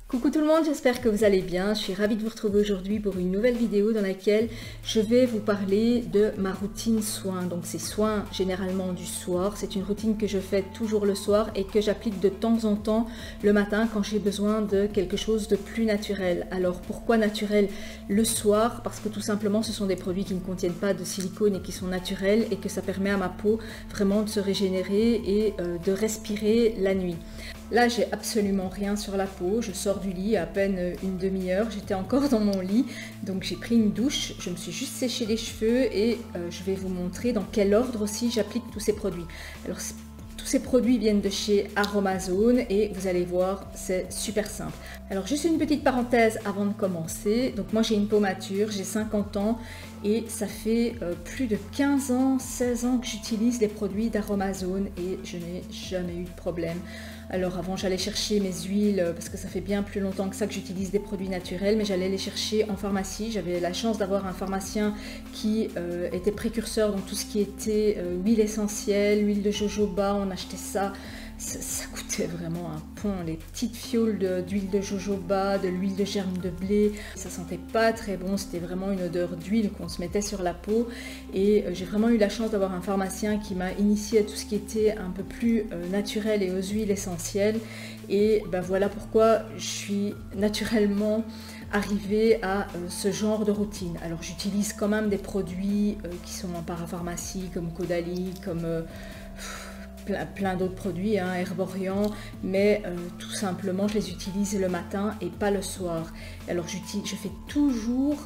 Coucou tout le monde, j'espère que vous allez bien. Je suis ravie de vous retrouver aujourd'hui pour une nouvelle vidéo dans laquelle je vais vous parler de ma routine soins. Donc c'est soins généralement du soir. C'est une routine que je fais toujours le soir et que j'applique de temps en temps le matin quand j'ai besoin de quelque chose de plus naturel. Alors pourquoi naturel le soir? Parce que tout simplement ce sont des produits qui ne contiennent pas de silicone et qui sont naturels et que ça permet à ma peau vraiment de se régénérer et de respirer la nuit. Là, j'ai absolument rien sur la peau. Je sors du lit à peine une demi-heure. J'étais encore dans mon lit, donc j'ai pris une douche. Je me suis juste séché les cheveux et je vais vous montrer dans quel ordre aussi j'applique tous ces produits. Alors, tous ces produits viennent de chez Aromazone et vous allez voir, c'est super simple. Alors, juste une petite parenthèse avant de commencer. Donc, moi, j'ai une peau mature, j'ai 50 ans et ça fait plus de 15 ans, 16 ans que j'utilise les produits d'Aromazone et je n'ai jamais eu de problème. Alors avant j'allais chercher mes huiles parce que ça fait bien plus longtemps que ça que j'utilise des produits naturels, mais j'allais les chercher en pharmacie. J'avais la chance d'avoir un pharmacien qui était précurseur dans tout ce qui était huile essentielle, huile de jojoba, on achetait ça. Ça coûtait vraiment un pont, les petites fioles d'huile de jojoba, de l'huile de germe de blé. Ça sentait pas très bon, c'était vraiment une odeur d'huile qu'on se mettait sur la peau. Et j'ai vraiment eu la chance d'avoir un pharmacien qui m'a initié à tout ce qui était un peu plus naturel et aux huiles essentielles. Et ben voilà pourquoi je suis naturellement arrivée à ce genre de routine. Alors j'utilise quand même des produits qui sont en parapharmacie comme Caudalie, comme plein d'autres produits, Herborian, mais tout simplement je les utilise le matin et pas le soir. Alors je fais toujours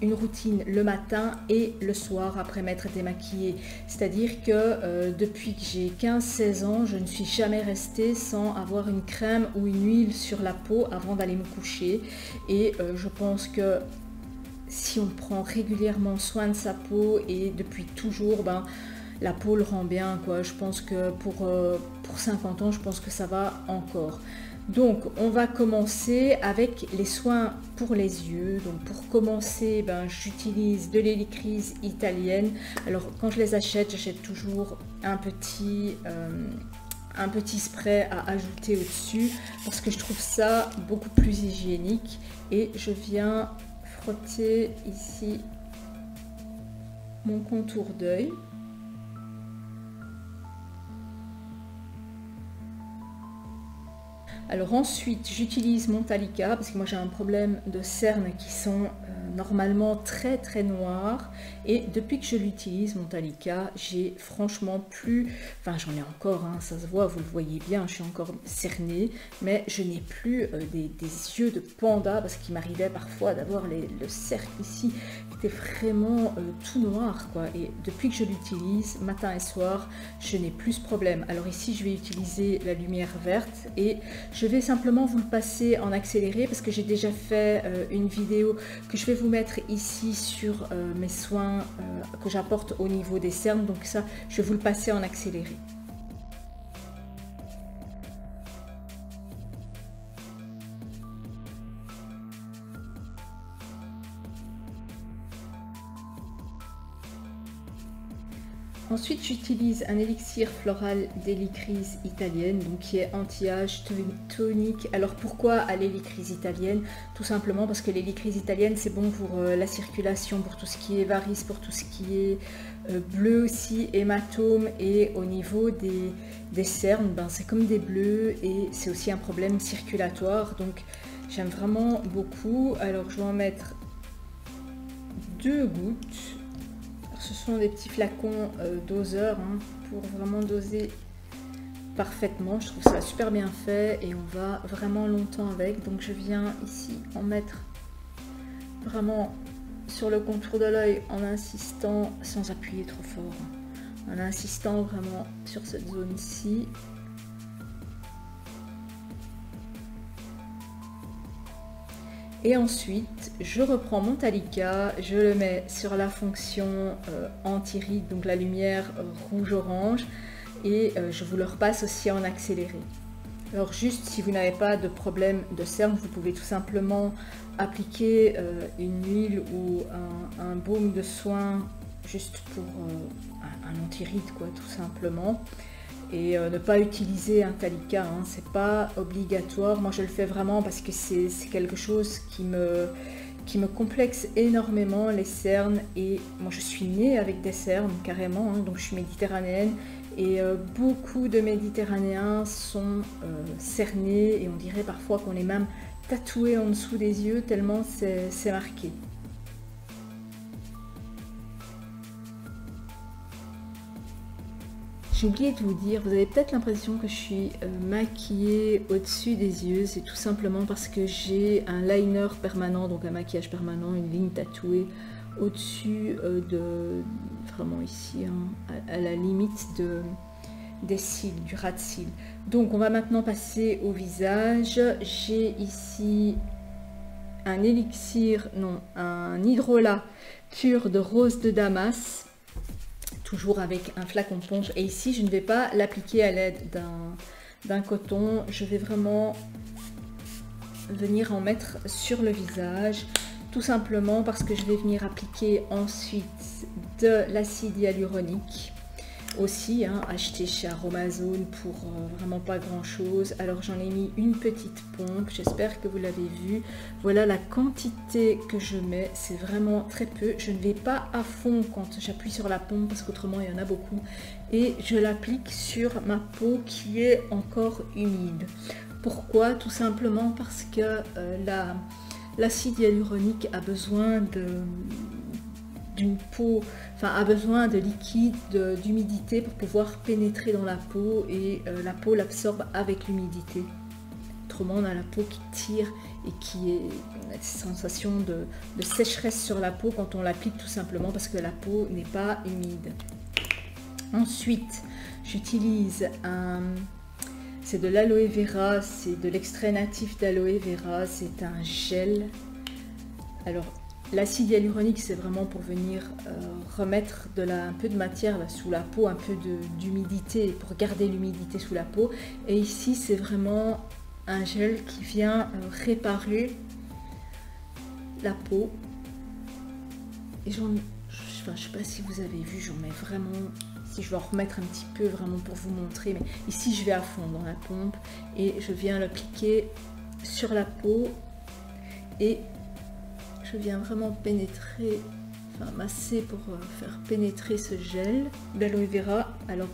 une routine le matin et le soir après m'être démaquillée. C'est-à-dire que depuis que j'ai 15-16 ans, je ne suis jamais restée sans avoir une crème ou une huile sur la peau avant d'aller me coucher. Et je pense que si on prend régulièrement soin de sa peau et depuis toujours, la peau le rend bien, quoi. Je pense que pour 50 ans, je pense que ça va encore. Donc, on va commencer avec les soins pour les yeux. Donc, pour commencer, j'utilise de l'hélicryse italienne. Alors, quand je les achète, j'achète toujours un petit spray à ajouter au-dessus parce que je trouve ça beaucoup plus hygiénique. Et je viens frotter ici mon contour d'œil. Alors ensuite, j'utilise mon Talika parce que moi j'ai un problème de cernes qui sont normalement très très noirs. Et depuis que je l'utilise, mon Talika, j'ai franchement plus... Enfin, j'en ai encore, ça se voit, vous le voyez bien, je suis encore cernée. Mais je n'ai plus des yeux de panda parce qu'il m'arrivait parfois d'avoir le cercle ici qui était vraiment tout noir, quoi. Et depuis que je l'utilise, matin et soir, je n'ai plus ce problème. Alors ici, je vais utiliser la lumière verte et je vais simplement vous le passer en accéléré parce que j'ai déjà fait une vidéo que je vais vous mettre ici sur mes soins que j'apporte au niveau des cernes. Donc ça, je vais vous le passer en accéléré. Ensuite, j'utilise un élixir floral d'hélicryse italienne, donc qui est anti-âge, tonique. Alors pourquoi à l'hélicryse italienne? Tout simplement parce que l'hélicryse italienne, c'est bon pour la circulation, pour tout ce qui est varices, pour tout ce qui est bleu aussi, hématome, et au niveau des cernes, c'est comme des bleus et c'est aussi un problème circulatoire. Donc j'aime vraiment beaucoup. Alors je vais en mettre 2 gouttes. Ce sont des petits flacons doseurs pour vraiment doser parfaitement. Je trouve ça super bien fait et on va vraiment longtemps avec. Donc je viens ici en mettre vraiment sur le contour de l'œil en insistant, sans appuyer trop fort, en insistant vraiment sur cette zone-ci. Et ensuite, je reprends mon Talika, je le mets sur la fonction anti-rides, donc la lumière rouge-orange, et je vous le repasse aussi en accéléré. Alors juste, si vous n'avez pas de problème de cerne, vous pouvez tout simplement appliquer une huile ou un baume de soin juste pour un anti-ride, quoi, tout simplement. et ne pas utiliser un Talica, hein, c'est pas obligatoire. Moi je le fais vraiment parce que c'est quelque chose qui me complexe énormément, les cernes, et moi je suis née avec des cernes carrément, hein, donc je suis méditerranéenne et beaucoup de Méditerranéens sont cernés et on dirait parfois qu'on est même tatoué en dessous des yeux tellement c'est marqué. J'ai oublié de vous dire, vous avez peut-être l'impression que je suis maquillée au-dessus des yeux, c'est tout simplement parce que j'ai un liner permanent, donc un maquillage permanent, une ligne tatouée au-dessus vraiment ici, hein, à la limite des cils, du ras de cils. Donc on va maintenant passer au visage. J'ai ici un élixir, non, un hydrolat pur de rose de Damas, toujours avec un flacon pompe, et ici je ne vais pas l'appliquer à l'aide d'un coton, je vais vraiment venir en mettre sur le visage, tout simplement parce que je vais venir appliquer ensuite de l'acide hyaluronique, aussi hein, acheté chez Aromazone pour vraiment pas grand chose. Alors j'en ai mis une petite pompe, j'espère que vous l'avez vu. Voilà la quantité que je mets, c'est vraiment très peu. Je ne vais pas à fond quand j'appuie sur la pompe parce qu'autrement il y en a beaucoup, et je l'applique sur ma peau qui est encore humide. Pourquoi? Tout simplement parce que l'acide hyaluronique a besoin d'une peau, enfin a besoin de liquide, d'humidité pour pouvoir pénétrer dans la peau, et la peau l'absorbe avec l'humidité. Autrement on a la peau qui tire et on a cette sensation de sécheresse sur la peau quand on l'applique, tout simplement parce que la peau n'est pas humide. Ensuite j'utilise c'est de l'aloe vera, c'est de l'extrait natif d'aloe vera, c'est un gel. Alors l'acide hyaluronique, c'est vraiment pour venir remettre un peu de matière là, sous la peau, un peu d'humidité, pour garder l'humidité sous la peau. Et ici, c'est vraiment un gel qui vient réparer la peau. Et je ne sais pas si vous avez vu, j'en mets vraiment, si je vais en remettre un petit peu vraiment pour vous montrer. Mais ici, je vais à fond dans la pompe et je viens l'appliquer sur la peau et je viens vraiment pénétrer, enfin masser pour faire pénétrer ce gel d'aloe vera. Alors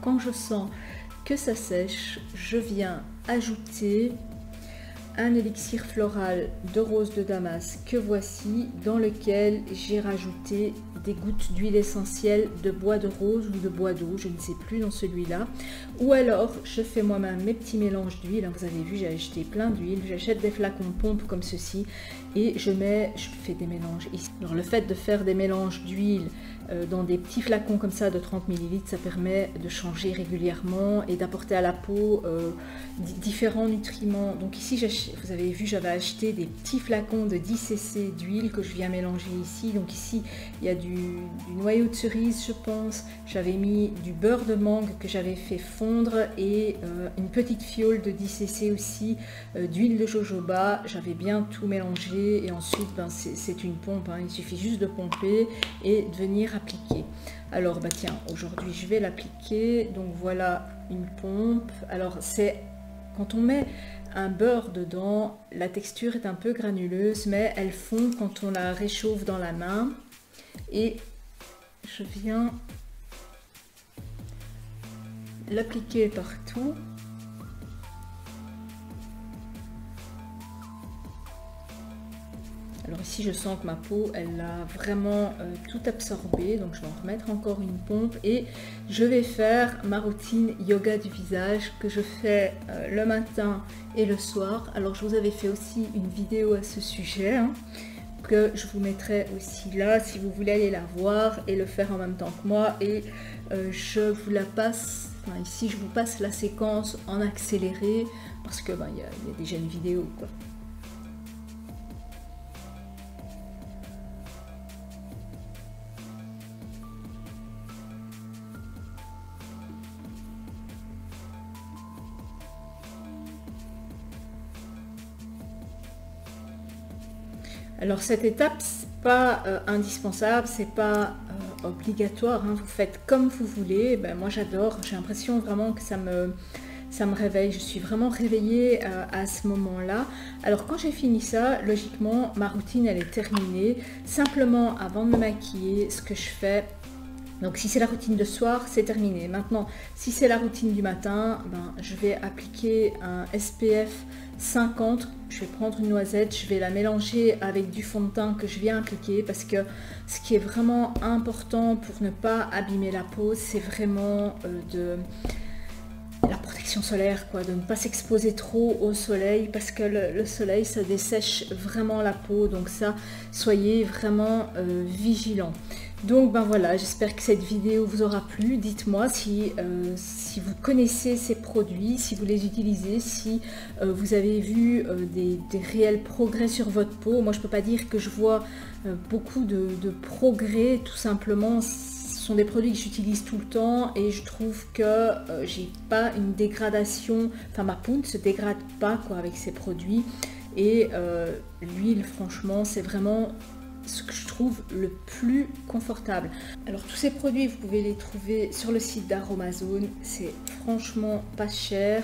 quand je sens que ça sèche, je viens ajouter un élixir floral de rose de Damas que voici, dans lequel j'ai rajouté des gouttes d'huile essentielle de bois de rose ou de bois d'eau, je ne sais plus dans celui-là. Ou alors je fais moi-même mes petits mélanges d'huile. Vous avez vu, j'ai acheté plein d'huile, j'achète des flacons pompe comme ceci et je fais des mélanges ici. Alors le fait de faire des mélanges d'huile dans des petits flacons comme ça de 30 ml, ça permet de changer régulièrement et d'apporter à la peau différents nutriments. Donc ici, vous avez vu, j'avais acheté des petits flacons de 10 cc d'huile que je viens mélanger ici. Donc ici, il y a du noyau de cerise, je pense. J'avais mis du beurre de mangue que j'avais fait fondre et une petite fiole de 10 cc aussi d'huile de jojoba. J'avais bien tout mélangé et ensuite, c'est une pompe, hein. Il suffit juste de pomper et de venir appliquer. Alors tiens, aujourd'hui je vais l'appliquer. Donc voilà une pompe. Alors c'est quand on met un beurre dedans, la texture est un peu granuleuse, mais elle fond quand on la réchauffe dans la main. Et je viens l'appliquer partout. Alors ici je sens que ma peau elle a vraiment tout absorbé, donc je vais en remettre encore une pompe et je vais faire ma routine yoga du visage que je fais le matin et le soir. Alors je vous avais fait aussi une vidéo à ce sujet hein, que je vous mettrai aussi là si vous voulez aller la voir et le faire en même temps que moi, et je vous la passe, enfin ici je vous passe la séquence en accéléré parce que y a déjà une vidéo quoi. Alors cette étape c'est pas indispensable, c'est pas obligatoire, hein, vous faites comme vous voulez. Ben, moi j'adore, j'ai l'impression vraiment que ça me réveille, je suis vraiment réveillée à ce moment-là. Alors quand j'ai fini ça, logiquement ma routine elle est terminée. Simplement avant de me maquiller, ce que je fais, donc si c'est la routine de soir, c'est terminé. Maintenant, si c'est la routine du matin, ben, je vais appliquer un SPF 50. Je vais prendre une noisette, je vais la mélanger avec du fond de teint que je viens appliquer, parce que ce qui est vraiment important pour ne pas abîmer la peau, c'est vraiment la protection solaire, quoi, de ne pas s'exposer trop au soleil, parce que le soleil ça dessèche vraiment la peau. Donc ça, soyez vraiment vigilants. Donc ben voilà, j'espère que cette vidéo vous aura plu. Dites-moi si vous connaissez ces produits, si vous les utilisez, si vous avez vu des réels progrès sur votre peau. Moi je peux pas dire que je vois beaucoup de progrès, tout simplement. Ce sont des produits que j'utilise tout le temps et je trouve que j'ai pas une dégradation, enfin ma peau ne se dégrade pas, quoi, avec ces produits. Et l'huile, franchement, c'est vraiment ce que je trouve le plus confortable. Alors tous ces produits, vous pouvez les trouver sur le site d'Aromazone, c'est franchement pas cher.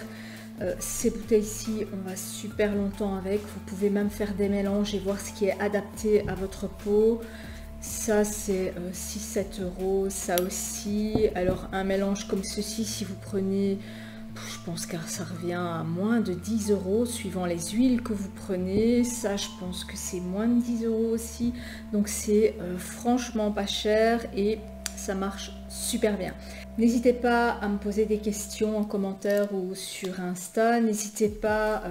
Ces bouteilles-ci, on va super longtemps avec. Vous pouvez même faire des mélanges et voir ce qui est adapté à votre peau. Ça c'est 6-7 euros, ça aussi. Alors un mélange comme ceci, si vous prenez, je pense que ça revient à moins de 10 euros suivant les huiles que vous prenez. Ça, je pense que c'est moins de 10 euros aussi. Donc c'est franchement pas cher et ça marche super bien. N'hésitez pas à me poser des questions en commentaire ou sur Insta. N'hésitez pas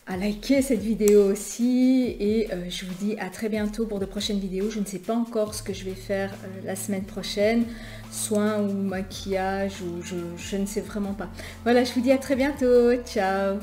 à liker cette vidéo aussi. Et je vous dis à très bientôt pour de prochaines vidéos. Je ne sais pas encore ce que je vais faire la semaine prochaine. Soins ou maquillage, ou je ne sais vraiment pas. Voilà, je vous dis à très bientôt. Ciao!